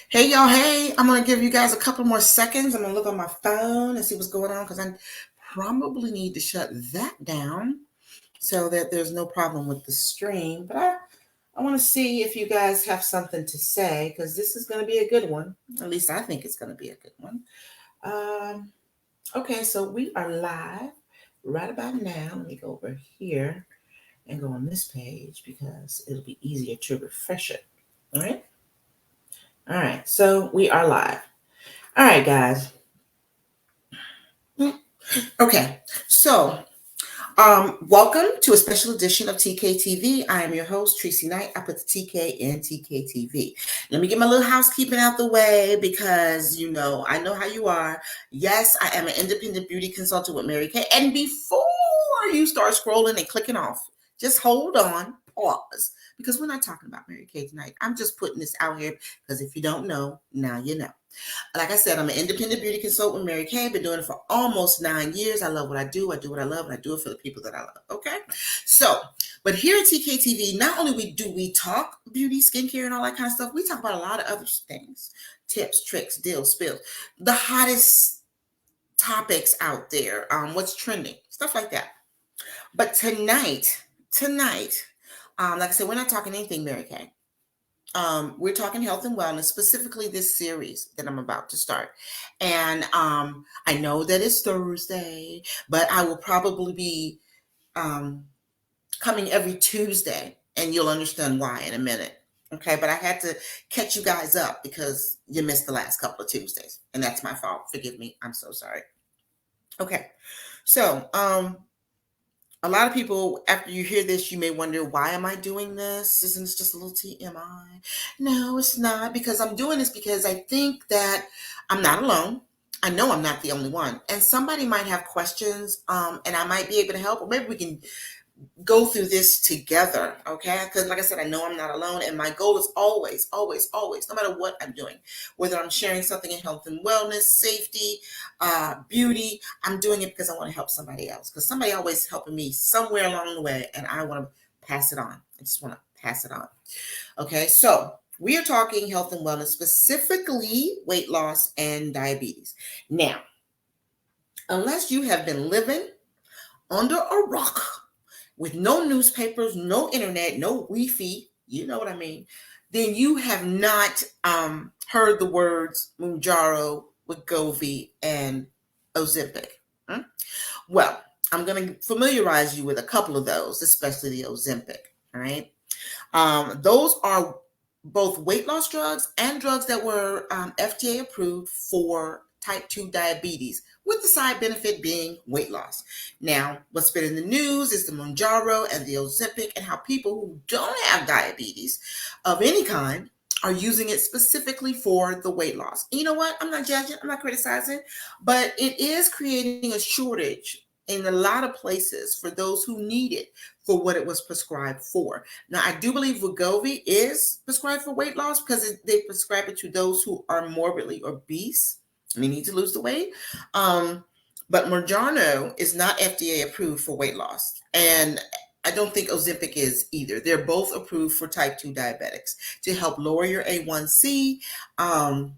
Hey, y'all. Hey, I'm going to give you guys a couple more seconds. I'm going to look on my phone and see what's going on because I probably need to shut that down so that there's no problem with the stream. But I want to see if you guys have something to say because this is going to be a good one. At least I think it's going to be a good one. Okay, so we are live right about now. Let me go over here and go on this page because it'll be easier to refresh it. All right. All right, so we are live. All right, guys. Okay, so welcome to a special edition of TKTV. I am your host, Tracy Knight. I put the TK in TKTV. Let me get my little housekeeping out the way because, I know how you are. Yes, I am an independent beauty consultant with Mary Kay. And before you start scrolling and clicking off, just hold on, pause, because we're not talking about Mary Kay tonight. I'm just putting this out here because if you don't know, now you know. Like I said, I'm an independent beauty consultant with Mary Kay. Been doing it for almost 9 years. I love what I do. I do what I love, and I do it for the people that I love. Okay? So, but here at TKTV, not only do we talk beauty, skincare, and all that kind of stuff, we talk about a lot of other things. Tips, tricks, deals, spills. The hottest topics out there. What's trending. Stuff like that. But tonight, like I said, we're not talking anything Mary Kay. We're talking health and wellness, specifically this series that I'm about to start. And I know that it's Thursday, but I will probably be coming every Tuesday, and you'll understand why in a minute. Okay, but I had to catch you guys up because you missed the last couple of Tuesdays, and that's my fault. Forgive me. I'm so sorry. Okay, so a lot of people, after you hear this, you may wonder, why am I doing this? Isn't this just a little TMI? No, it's not, because I'm doing this because I think that I'm not alone. I know I'm not the only one. And somebody might have questions, and I might be able to help, or maybe we can go through this together, okay? Because like I said, I know I'm not alone, and my goal is always, no matter what I'm doing, whether I'm sharing something in health and wellness, safety, beauty, I'm doing it because I want to help somebody else, because somebody always helping me somewhere along the way, and I want to pass it on. I just want to pass it on. Okay, so we are talking health and wellness, specifically weight loss and diabetes. Now, unless you have been living under a rock with no newspapers, no internet, no Wi-Fi, you know what I mean, then you have not heard the words Mounjaro, Wegovy, and Ozempic. Well, I'm going to familiarize you with a couple of those, especially the Ozempic. All right. Those are both weight loss drugs and drugs that were FDA approved for type 2 diabetes, with the side benefit being weight loss. Now, what's been in the news is the Mounjaro and the Ozempic, and how people who don't have diabetes of any kind are using it specifically for the weight loss. And you know what? I'm not judging, I'm not criticizing, but it is creating a shortage in a lot of places for those who need it for what it was prescribed for. Now, I do believe Wegovy is prescribed for weight loss because they prescribe it to those who are morbidly obese and they need to lose the weight. But Mounjaro is not FDA approved for weight loss. And I don't think Ozempic is either. They're both approved for type 2 diabetics to help lower your A1C and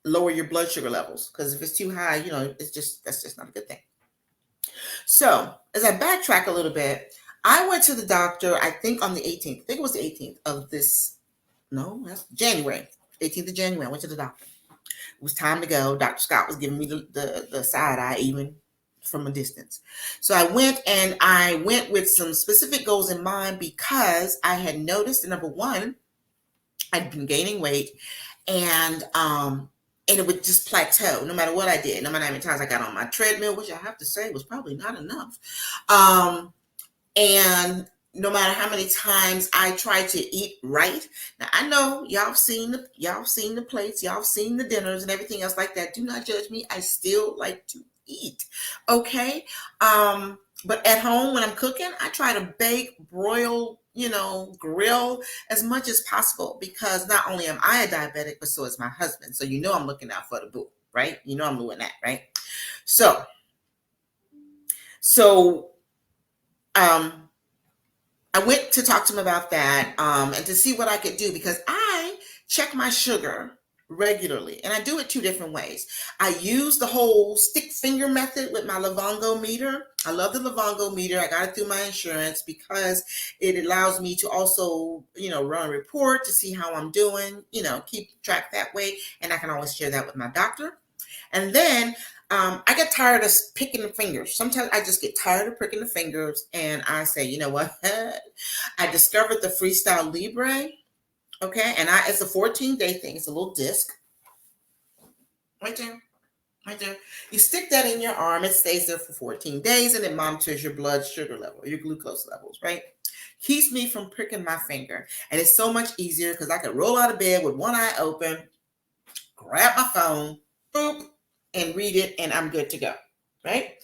lower your blood sugar levels. Because if it's too high, that's just not a good thing. So as I backtrack a little bit, I went to the doctor, I think on the 18th. I think it was the 18th of this. No, that's January. 18th of January. I went to the doctor. It was time to go. Dr. Scott was giving me the side eye, even from a distance. So I went with some specific goals in mind because I had noticed that, number one, I'd been gaining weight, and it would just plateau no matter what I did, no matter how many times I got on my treadmill, which I have to say was probably not enough. And no matter how many times I tried to eat right. Now, I know y'all have seen the plates, y'all have seen the dinners and everything else like that. Do not judge me. I still like to eat. Okay. But at home when I'm cooking, I try to bake, broil, grill as much as possible, because not only am I a diabetic, but so is my husband. So I'm looking out for the boo, right? I'm doing that, right? So I went to talk to him about that and to see what I could do, because I check my sugar regularly. And I do it two different ways. I use the whole stick finger method with my Livongo meter. I love the Livongo meter. I got it through my insurance because it allows me to also, run a report to see how I'm doing, keep track that way. And I can always share that with my doctor. And then I get tired of picking the fingers. Sometimes I just get tired of pricking the fingers and I say, you know what? I discovered the Freestyle Libre. Okay, and it's a 14-day thing. It's a little disc right there, right there. You stick that in your arm. It stays there for 14 days, and it monitors your blood sugar level, your glucose levels. Right, keeps me from pricking my finger, and it's so much easier because I could roll out of bed with one eye open, grab my phone, boop, and read it, and I'm good to go. Right.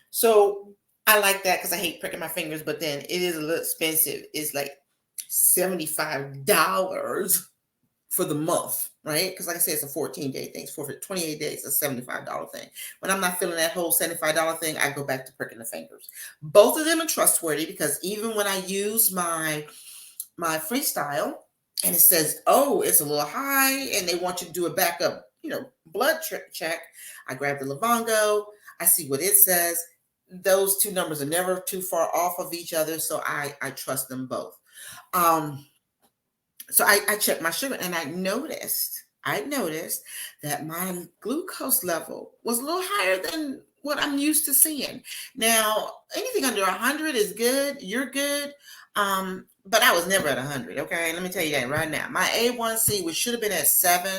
So I like that because I hate pricking my fingers, but then it is a little expensive. It's like $75 for the month, right? Because like I said, it's a 14-day thing. For 28 days, a $75 thing. When I'm not feeling that whole $75 thing, I go back to pricking the fingers. Both of them are trustworthy because even when I use my Freestyle and it says, oh, it's a little high and they want you to do a backup, blood check, I grab the Livongo, I see what it says. Those two numbers are never too far off of each other, so I trust them both. So I checked my sugar and I noticed that my glucose level was a little higher than what I'm used to seeing. Now, anything under 100 is good. You're good. But I was never at 100. Okay, let me tell you that right now. My A1C, which should have been at 7,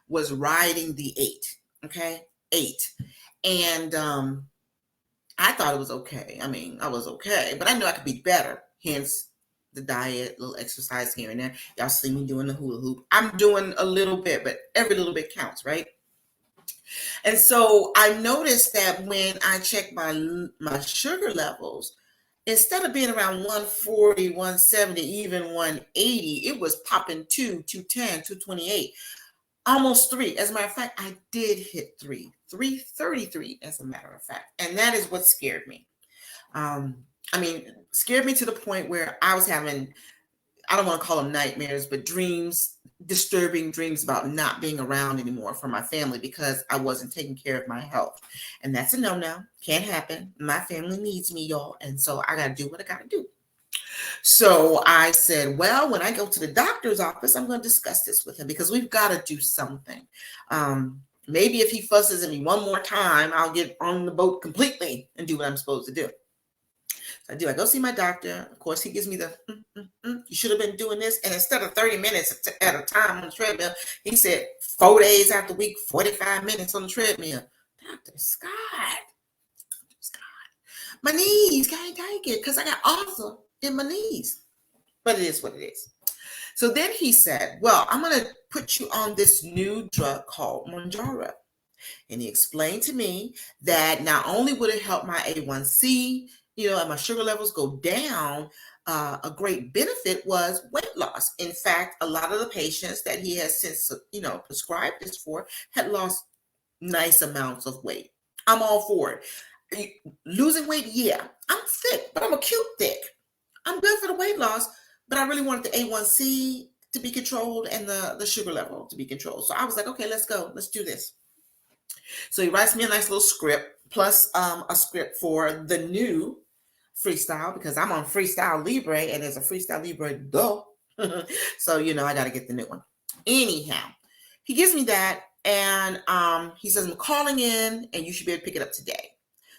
was riding the 8. Okay, 8. And I thought it was okay. I mean, I was okay, but I knew I could be better. Hence the diet, little exercise here and there. Y'all see me doing the hula hoop. I'm doing a little bit, but every little bit counts, right? And so I noticed that when I checked my sugar levels, instead of being around 140, 170, even 180, it was popping 210, 228, almost 3. As a matter of fact, I did hit 333, as a matter of fact. And that is what scared me. Scared me to the point where I was having, I don't want to call them nightmares, but disturbing dreams about not being around anymore for my family because I wasn't taking care of my health. And that's a no-no. Can't happen. My family needs me, y'all. And so I got to do what I got to do. So I said, well, when I go to the doctor's office, I'm going to discuss this with him because we've got to do something. Maybe if he fusses at me one more time, I'll get on the boat completely and do what I'm supposed to do. So I do. I go see my doctor. Of course, he gives me the, you should have been doing this. And instead of 30 minutes at a time on the treadmill, he said 4 days out the week, 45 minutes on the treadmill. Dr. Scott, my knees can't take it because I got ulcer in my knees. But it is what it is. So then he said, well, I'm going to put you on this new drug called Mounjaro. And he explained to me that not only would it help my A1C, and my sugar levels go down, a great benefit was weight loss. In fact, a lot of the patients that he has since, prescribed this for had lost nice amounts of weight. I'm all for it. Losing weight, yeah. I'm thick, but I'm a cute thick. I'm good for the weight loss, but I really wanted the A1C to be controlled and the sugar level to be controlled. So I was like, okay, let's go. Let's do this. So he writes me a nice little script plus a script for the new Freestyle because I'm on Freestyle Libre and there's a Freestyle Libre Go. So, I got to get the new one. Anyhow, he gives me that and he says, I'm calling in and you should be able to pick it up today.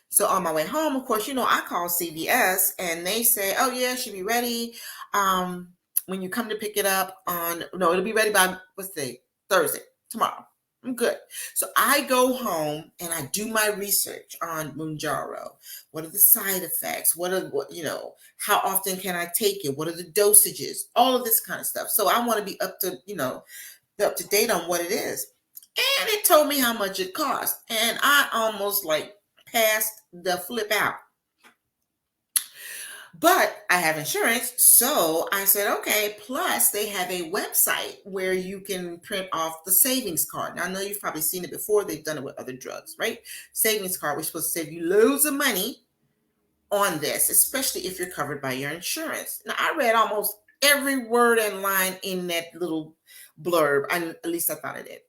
So on my way home, of course, I call CVS and they say, oh yeah, it should be ready. When you come to pick it up it'll be ready by, Thursday, tomorrow. I'm good. So I go home and I do my research on Mounjaro. What are the side effects? How often can I take it? What are the dosages? All of this kind of stuff. So I want to be up to date on what it is. And it told me how much it cost. And I almost passed the flip out. But I have insurance, so I said, okay, plus they have a website where you can print off the savings card. Now, I know you've probably seen it before. They've done it with other drugs, right? Savings card, we're supposed to save you loads of money on this, especially if you're covered by your insurance. Now, I read almost every word and line in that little blurb. At least I thought I did.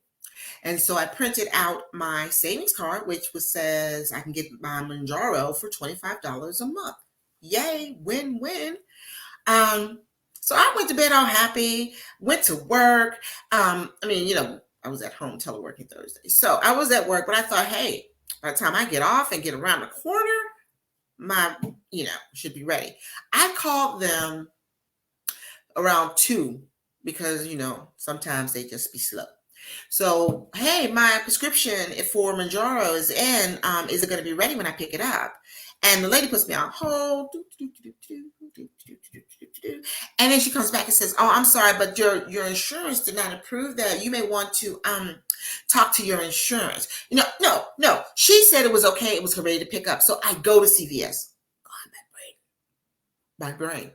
And so I printed out my savings card, which says I can get my Manjaro for $25 a month. Yay, win-win. So I went to bed all happy, went to work. I was at home teleworking Thursday. So I was at work, but I thought, hey, by the time I get off and get around the corner, my, should be ready. I called them around 2 because, sometimes they just be slow. So, hey, my prescription for Manjaro is in. Is it going to be ready when I pick it up? And the lady puts me on hold. And then she comes back and says, oh, I'm sorry, but your insurance did not approve that. You may want to talk to your insurance. No. She said it was okay. It was ready to pick up. So I go to CVS. God, my brain.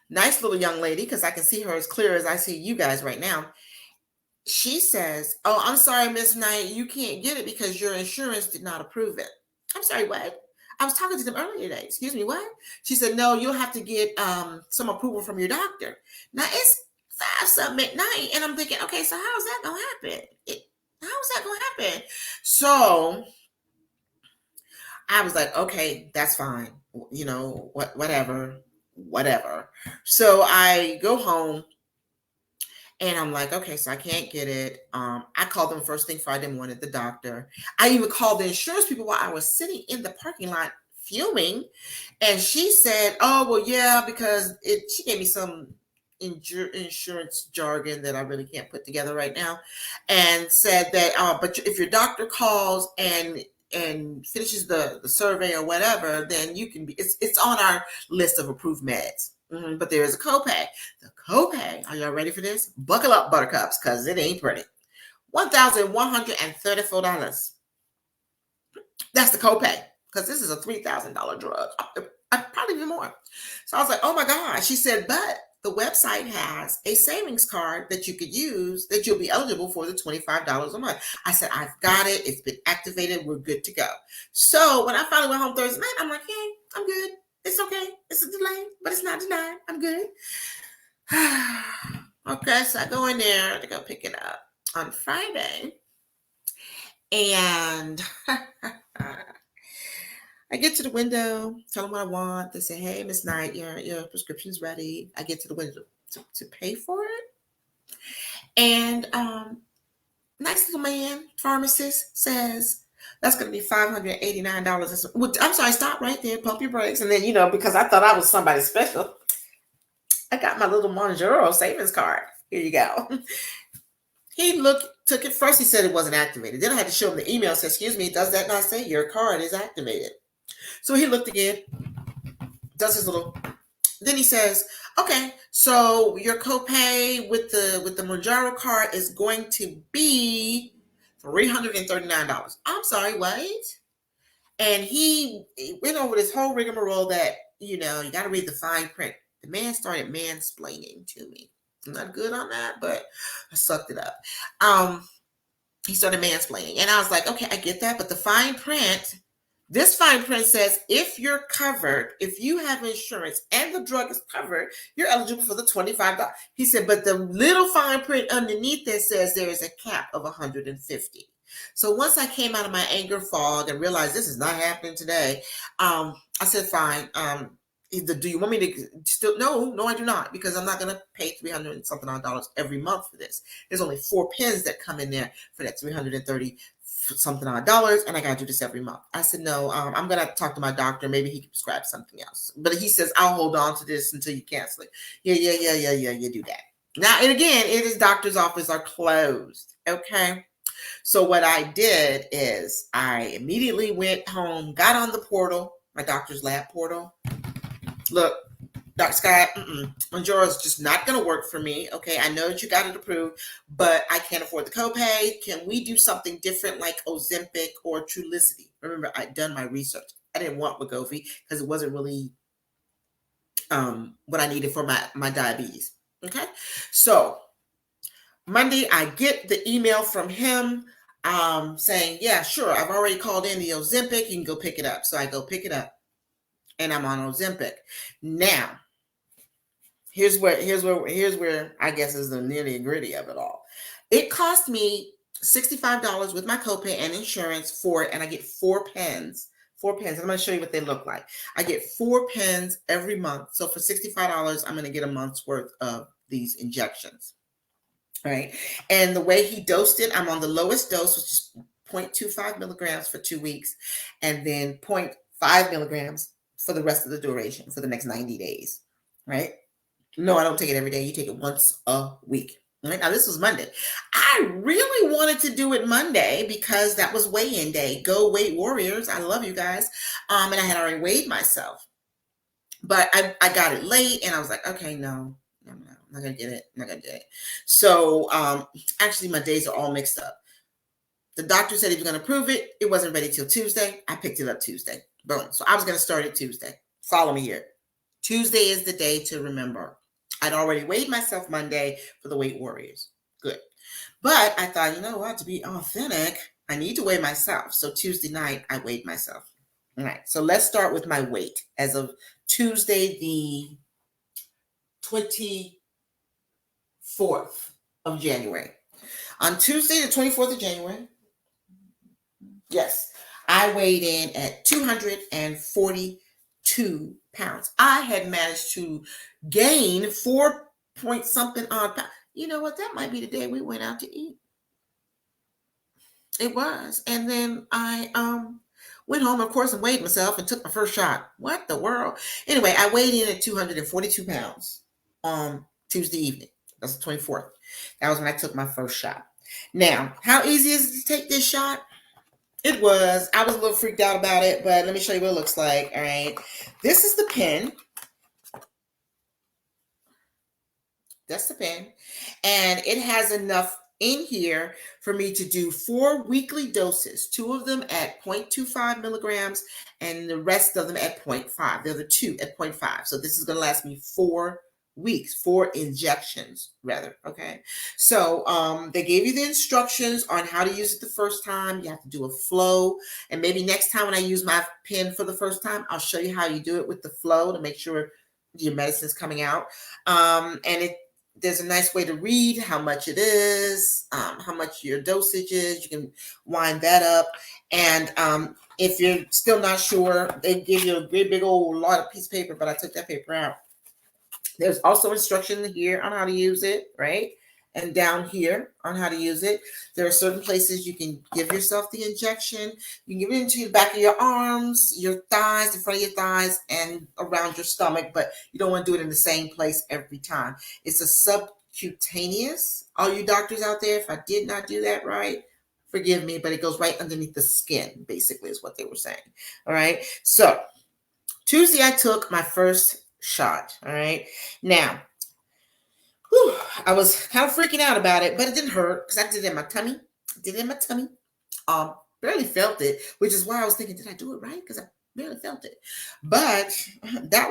Nice little young lady, because I can see her as clear as I see you guys right now. She says, oh, I'm sorry, Miss Knight, you can't get it because your insurance did not approve it. I'm sorry, what? I was talking to them earlier today. Excuse me, what? She said, no, you'll have to get some approval from your doctor. Now, it's 5-something at night, and I'm thinking, okay, so how's that going to happen? How's that going to happen? So I was like, okay, that's fine. Whatever. So I go home. And I'm like, okay, so I can't get it. I called them first thing Friday morning at the doctor. I even called the insurance people while I was sitting in the parking lot fuming. And she said, oh, well, yeah, because she gave me some insurance jargon that I really can't put together right now. And said that, but if your doctor calls and finishes the survey or whatever, then you can be, it's on our list of approved meds. But there is a copay. The copay, are y'all ready for this? Buckle up, buttercups, because it ain't pretty. $1,134. That's the copay, because this is a $3,000 drug. Probably even more. So I was like, oh my God. She said, but the website has a savings card that you could use that you'll be eligible for the $25 a month. I said, I've got it. It's been activated. We're good to go. So when I finally went home Thursday night, I'm like, hey, I'm good. It's okay. It's a delay, but it's not denied. I'm good. Okay, so I go in there to go pick it up on Friday. And I get to the window, tell them what I want. They say, hey, Miss Knight, your prescription's ready. I get to the window to pay for it. And nice little man, pharmacist, says, that's going to be $589. Well, I'm sorry, stop right there, pump your brakes. And then, because I thought I was somebody special, I got my little Manjaro savings card. Here you go. He took it first. He said it wasn't activated. Then I had to show him the email. Said, excuse me, does that not say your card is activated? So he looked again, does his little, then he says, okay, so your copay with the Manjaro card is going to be $339. I'm sorry, what? And he went over this whole rigmarole that, you got to read the fine print. The man started mansplaining to me. I'm not good on that, but I sucked it up. He started mansplaining. And I was like, okay, I get that. But this fine print says if you're covered, if you have insurance and the drug is covered, you're eligible for the $25. He said, but the little fine print underneath it says there is a cap of $150. So once I came out of my anger fog and realized this is not happening today, I said, fine. Do you want me to still? No, I do not, because I'm not going to pay $300 and something every month for this. There's only 4 pens that come in there for that $330 something dollars, and I got to do this every month. I said, no, I'm going to talk to my doctor. Maybe he can prescribe something else. But he says, I'll hold on to this until you cancel it. Yeah, you do that. Now, and again, his doctor's office are closed. Okay. So what I did is I immediately went home, got on the portal, my doctor's lab portal. Look, Dr. Scott, Manjaro is just not going to work for me. Okay, I know that you got it approved, but I can't afford the copay. Can we do something different like Ozempic or Trulicity? Remember, I'd done my research. I didn't want Wegovy because it wasn't really what I needed for my diabetes. Okay, so Monday, I get the email from him saying, yeah, sure, I've already called in the Ozempic. You can go pick it up. So I go pick it up. And I'm on Ozempic. Now, Here's where I guess is the nitty gritty of it all. It cost me $65 with my copay and insurance for it, and I get 4 pens. 4 pens. I'm going to show you what they look like. I get 4 pens every month. So for $65, I'm going to get a month's worth of these injections. All right. And the way he dosed it, I'm on the lowest dose, which is 0.25 milligrams for 2 weeks, and then zero point 0.5 milligrams for the rest of the duration for the next 90 days. Right. No, I don't take it every day. You take it once a week. All right. Now, this was Monday. I really wanted to do it Monday because that was weigh-in day. Go Weight Warriors. I love you guys. And I had already weighed myself. But I got it late and I was like, okay, no, I'm not going to get it. I'm not going to get it. So actually, my days are all mixed up. The doctor said he was going to approve it. It wasn't ready till Tuesday. I picked it up Tuesday. Boom. So I was going to start it Tuesday. Follow me here. Tuesday is the day to remember. I'd already weighed myself Monday for the Weight Warriors. Good. But I thought, you know what, to be authentic, I need to weigh myself. So Tuesday night, I weighed myself. All right. So let's start with my weight as of Tuesday, the 24th of January. On Tuesday, the 24th of January, yes, I weighed in at 242 pounds. I had managed to gain 4 point something odd pounds. You know what? That might be the day we went out to eat. It was. And then I went home, of course, and weighed myself and took my first shot. What the world? Anyway, I weighed in at 242 pounds on Tuesday evening. That's the 24th. That was when I took my first shot. Now, how easy is it to take this shot? It was. I was a little freaked out about it, but let me show you what it looks like. All right. This is the pen. That's the pen. And it has enough in here for me to do 4 weekly doses, 2 of them at 0.25 milligrams and the rest of them at 0.5. The other 2 at 0.5. So this is going to last me 4 weeks, 4 injections rather. Okay. So they gave you the instructions on how to use it the first time. You have to do a flow. And maybe next time when I use my pen for the first time, I'll show you how you do it with the flow to make sure your medicine's coming out. And there's a nice way to read how much it is, how much your dosage is. You can wind that up. And if you're still not sure, they give you a great big old lot of piece of paper, but I took that paper out. There's also instruction here on how to use it, right? And down here on how to use it. There are certain places you can give yourself the injection. You can give it into the back of your arms, your thighs, in front of your thighs, and around your stomach, but you don't want to do it in the same place every time. It's a subcutaneous. All you doctors out there, if I did not do that right, forgive me, but it goes right underneath the skin, basically, is what they were saying. All right. So Tuesday, I took my first shot. All right. Now, I was kind of freaking out about it, but it didn't hurt because I did it in my tummy. Barely felt it, which is why I was thinking, did I do it right? Because I barely felt it. But that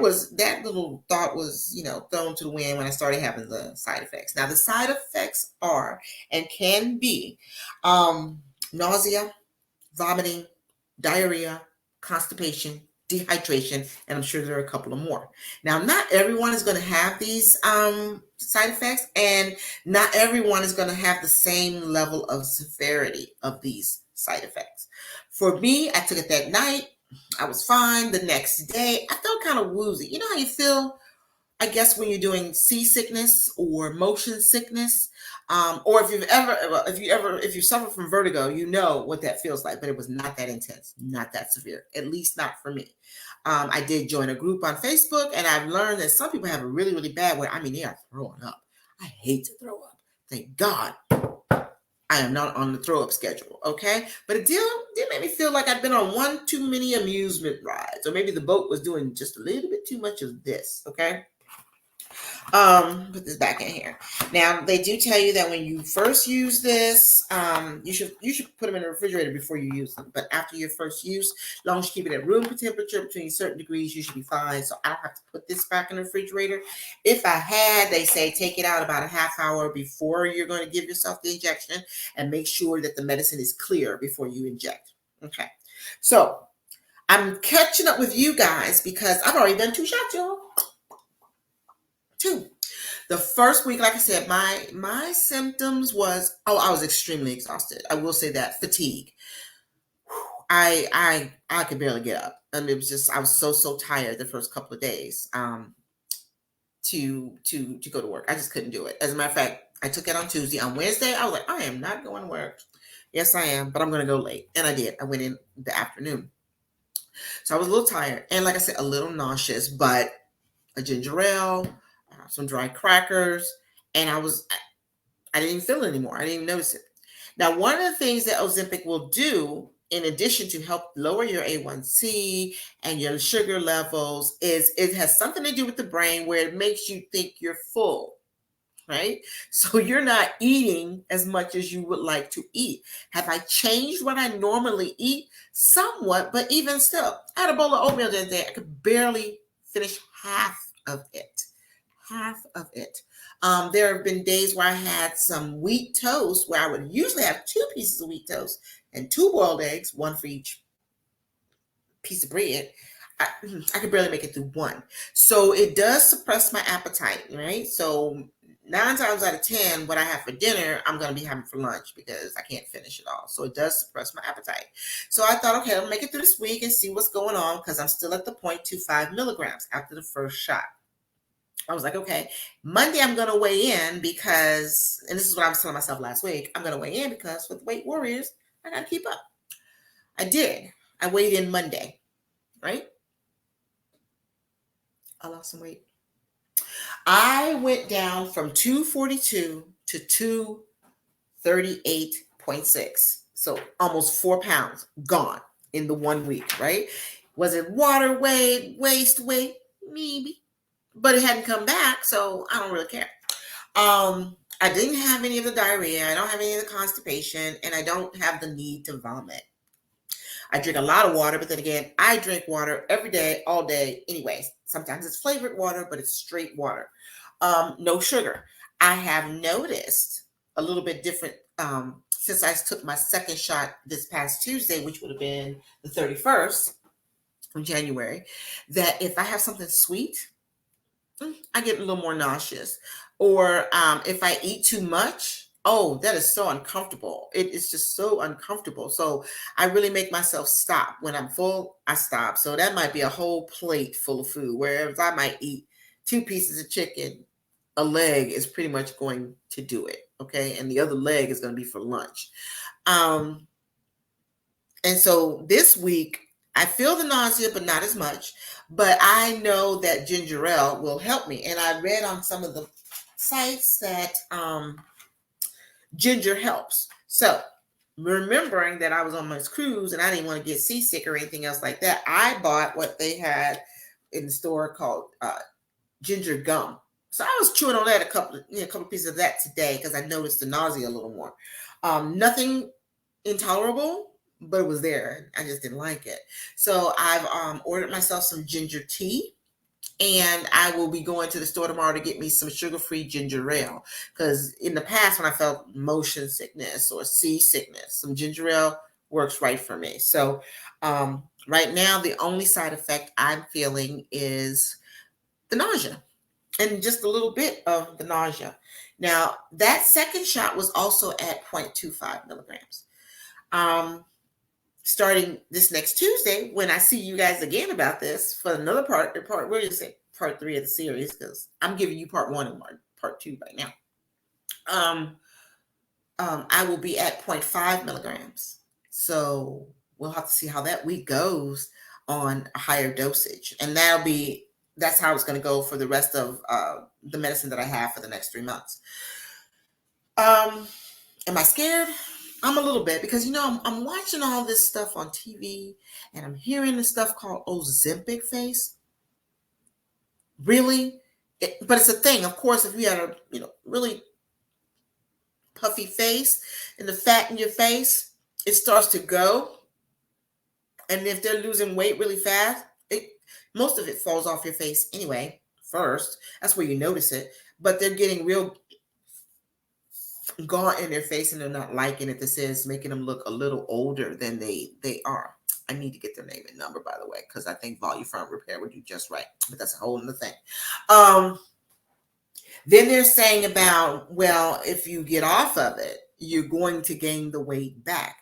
little thought was, thrown to the wind when I started having the side effects. Now, the side effects are and can be nausea, vomiting, diarrhea, constipation, dehydration, and I'm sure there are a couple of more. Now, not everyone is going to have these side effects, and not everyone is going to have the same level of severity of these side effects. For me, I took it that night. I was fine. The next day, I felt kind of woozy. You know how you feel, I guess, when you're doing seasickness or motion sickness, or if you suffer from vertigo, you know what that feels like. But it was not that intense, not that severe, at least not for me. I did join a group on Facebook, and I've learned that some people have a really, really bad way. I mean, they are throwing up. I hate to throw up. Thank God I am not on the throw up schedule. Okay, but it did make me feel like I'd been on one too many amusement rides, or maybe the boat was doing just a little bit too much of this. Okay. Put this back in here. Now, they do tell you that when you first use this, you should put them in the refrigerator before you use them. But after your first use, as long as you keep it at room temperature between certain degrees, you should be fine. So I don't have to put this back in the refrigerator. If I had, they say take it out about a half hour before you're going to give yourself the injection, and make sure that the medicine is clear before you inject. Okay. So I'm catching up with you guys because I've already done 2 shots, y'all. Two. The first week, like I said, my symptoms was, I was extremely exhausted. I will say that. Fatigue. I could barely get up. I mean, it was just, I was so tired the first couple of days to go to work. I just couldn't do it. As a matter of fact, I took it on Tuesday. On Wednesday, I was like, I am not going to work. Yes, I am, but I'm going to go late. And I did. I went in the afternoon. So I was a little tired and, like I said, a little nauseous, but a ginger ale, some dry crackers, and I didn't even feel it anymore. I didn't even notice it. Now, one of the things that Ozempic will do, in addition to help lower your A1C and your sugar levels, is it has something to do with the brain where it makes you think you're full, right? So you're not eating as much as you would like to eat. Have I changed what I normally eat? Somewhat, but even still, I had a bowl of oatmeal the other day. I could barely finish half of it. Half of it. There have been days where I had some wheat toast where I would usually have two pieces of wheat toast and two boiled eggs, one for each piece of bread. I could barely make it through one. So it does suppress my appetite, right? So 9 times out of 10, what I have for dinner, I'm going to be having for lunch because I can't finish it all. So it does suppress my appetite. So I thought, okay, I'll make it through this week and see what's going on because I'm still at the 0.25 milligrams after the first shot. I was like, okay, Monday I'm going to weigh in because, and this is what I was telling myself last week, I'm going to weigh in because with Weight Warriors, I got to keep up. I did. I weighed in Monday, right? I lost some weight. I went down from 242 to 238.6. So almost 4 pounds gone in the 1 week, right? Was it water weight, waist weight? Maybe. But it hadn't come back, so I don't really care. I didn't have any of the diarrhea. I don't have any of the constipation, and I don't have the need to vomit. I drink a lot of water, but then again, I drink water every day, all day anyways. Sometimes it's flavored water, but it's straight water. No sugar. I have noticed a little bit different since I took my second shot this past Tuesday, which would have been the 31st of January, that if I have something sweet, I get a little more nauseous. Or if I eat too much, oh, that is so uncomfortable. It is just so uncomfortable. So I really make myself stop. When I'm full, I stop. So that might be a whole plate full of food, whereas I might eat two pieces of chicken. A leg is pretty much going to do it. Okay. And the other leg is going to be for lunch. And so this week, I feel the nausea, but not as much. But I know that ginger ale will help me. And I read on some of the sites that ginger helps. So remembering that I was on my cruise and I didn't want to get seasick or anything else like that, I bought what they had in the store called ginger gum. So I was chewing on that a couple pieces of that today because I noticed the nausea a little more. Nothing intolerable, but it was there. I just didn't like it. So I've ordered myself some ginger tea, and I will be going to the store tomorrow to get me some sugar-free ginger ale. Because in the past, when I felt motion sickness or seasickness, some ginger ale works right for me. So right now, the only side effect I'm feeling is the nausea and just a little bit of the nausea. Now, that second shot was also at 0.25 milligrams. Starting this next Tuesday, when I see you guys again about this for another we're just saying part 3 of the series because I'm giving you part 1 and part 2 right now. I will be at 0.5 milligrams. So we'll have to see how that week goes on a higher dosage. And that's how it's going to go for the rest of the medicine that I have for the next 3 months. Am I scared? I'm a little bit because, I'm watching all this stuff on TV and I'm hearing this stuff called Ozempic face. Really? But it's a thing. Of course, if you had a, really puffy face and the fat in your face, it starts to go. And if they're losing weight really fast, most of it falls off your face anyway, first. That's where you notice it. But they're getting real gaunt in their face and they're not liking it. This is making them look a little older than they are. I need to get their name and number, by the way, because I think Volume Firm Repair would do just right. But that's a whole other thing. Then they're saying about, well, if you get off of it, you're going to gain the weight back.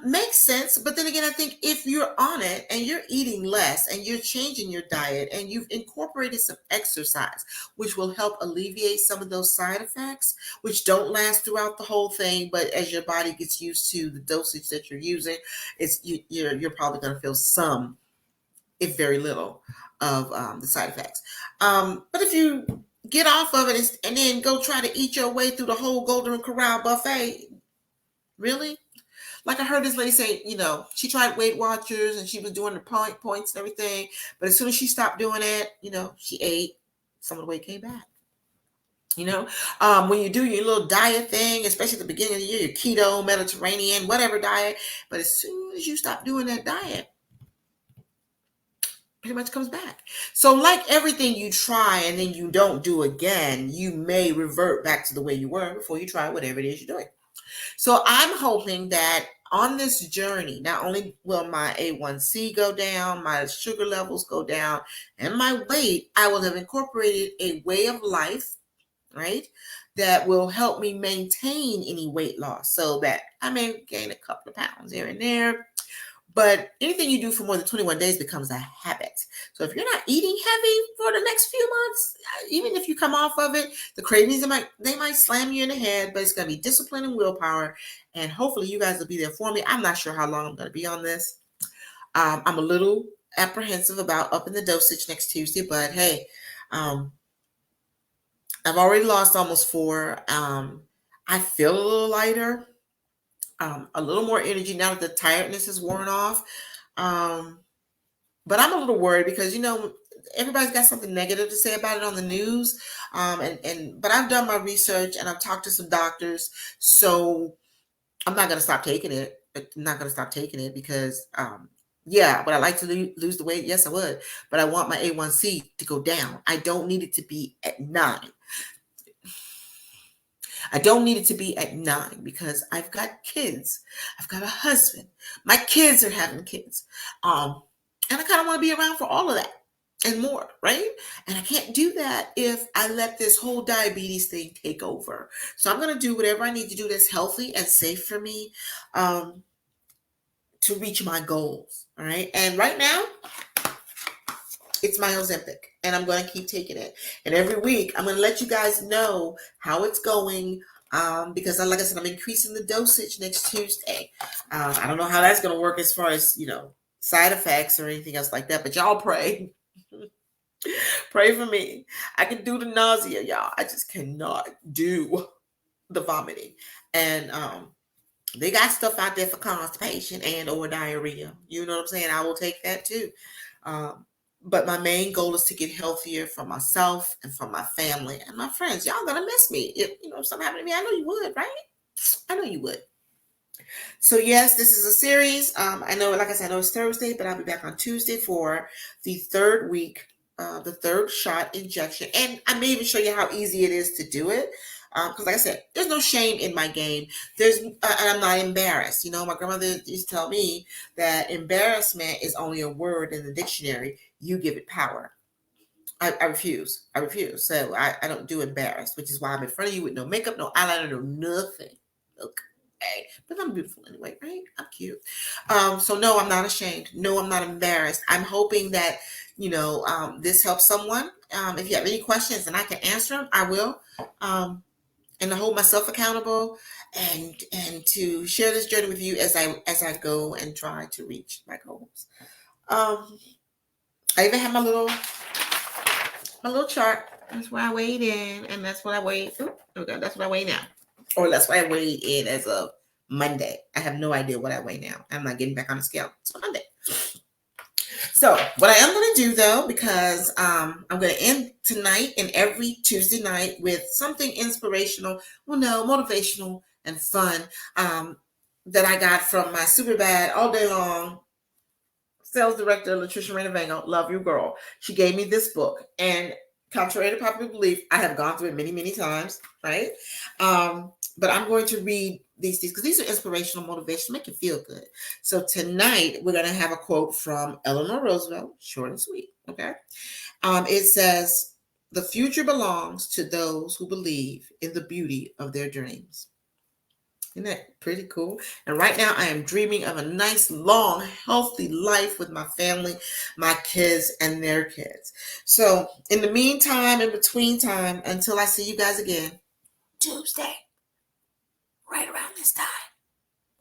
Makes sense. But then again, I think if you're on it and you're eating less and you're changing your diet and you've incorporated some exercise, which will help alleviate some of those side effects, which don't last throughout the whole thing, but as your body gets used to the dosage that you're using, you're probably going to feel some, if very little, of the side effects. But if you get off of it and then go try to eat your way through the whole Golden Corral buffet, really? Like I heard this lady say, she tried Weight Watchers and she was doing the points and everything. But as soon as she stopped doing it, she ate, some of the weight came back. When you do your little diet thing, especially at the beginning of the year, your keto, Mediterranean, whatever diet, but as soon as you stop doing that diet, pretty much comes back. So like everything you try and then you don't do again, you may revert back to the way you were before you try whatever it is you're doing. So I'm hoping that on this journey, not only will my A1C go down, my sugar levels go down, and my weight, I will have incorporated a way of life, right, that will help me maintain any weight loss so that I may gain a couple of pounds here and there. But anything you do for more than 21 days becomes a habit. So if you're not eating heavy for the next few months, even if you come off of it, the cravings, they might slam you in the head, but it's going to be discipline and willpower. And hopefully you guys will be there for me. I'm not sure how long I'm going to be on this. I'm a little apprehensive about upping the dosage next Tuesday, but hey, I've already lost almost 4. I feel a little lighter. A little more energy now that the tiredness is worn off. But I'm a little worried because, everybody's got something negative to say about it on the news. But I've done my research and I've talked to some doctors. So I'm not going to stop taking it. I'm not going to stop taking it because, would I like to lose the weight? Yes, I would. But I want my A1C to go down. I don't need it to be at 9. I don't need it to be at 9 because I've got kids. I've got a husband. My kids are having kids. And I kind of want to be around for all of that and more, right? And I can't do that if I let this whole diabetes thing take over. So I'm going to do whatever I need to do that's healthy and safe for me to reach my goals, all right? And right now, it's my Ozempic, and I'm going to keep taking it. And every week, I'm going to let you guys know how it's going because, like I said, I'm increasing the dosage next Tuesday. I don't know how that's going to work as far as, side effects or anything else like that, but y'all pray. Pray for me. I can do the nausea, y'all. I just cannot do the vomiting. And they got stuff out there for constipation and or diarrhea. You know what I'm saying? I will take that too. But my main goal is to get healthier for myself and for my family and my friends. Y'all gonna miss me. If something happened to me, I know you would, right? I know you would. So yes, this is a series. I know, like I said, I know it's Thursday, but I'll be back on Tuesday for the third week, the third shot injection. And I may even show you how easy it is to do it. Because like I said, there's no shame in my game. And I'm not embarrassed. My grandmother used to tell me that embarrassment is only a word in the dictionary. You give it power. I refuse. So I don't do embarrassed, which is why I'm in front of you with no makeup, no eyeliner, no nothing. Okay. But I'm beautiful anyway, right? I'm cute. So no, I'm not ashamed. No, I'm not embarrassed. I'm hoping that, this helps someone. If you have any questions and I can answer them, I will. And to hold myself accountable and to share this journey with you as I go and try to reach my goals. I even have my little chart. That's where I weighed in, and that's what I weighed. That's what I weigh now. Or that's what I weighed in as of Monday. I have no idea what I weigh now. I'm not getting back on the scale. It's Monday. So what I am going to do though, because I'm going to end tonight and every Tuesday night with something inspirational, motivational and fun that I got from my super bad all day long sales director, Latricia Reynavango. Love you, girl. She gave me this book, and contrary to popular belief, I have gone through it many, many times, right? But I'm going to read these because these are inspirational, motivational, make you feel good. So tonight we're going to have a quote from Eleanor Roosevelt, short and sweet. Okay, it says, The future belongs to those who believe in the beauty of their dreams. Isn't that pretty cool? And right now, I am dreaming of a nice, long, healthy life with my family, my kids, and their kids. So, in the meantime, in between time, until I see you guys again, Tuesday, right around this time,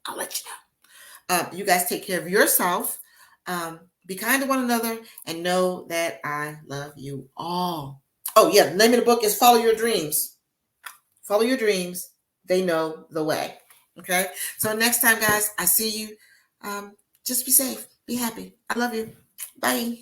I'll let you know. You guys take care of yourself. Be kind to one another and know that I love you all. Oh, yeah. The name of the book is Follow Your Dreams. Follow your dreams. They know the way. Okay. So next time, guys, I see you. Just be safe. Be happy. I love you. Bye.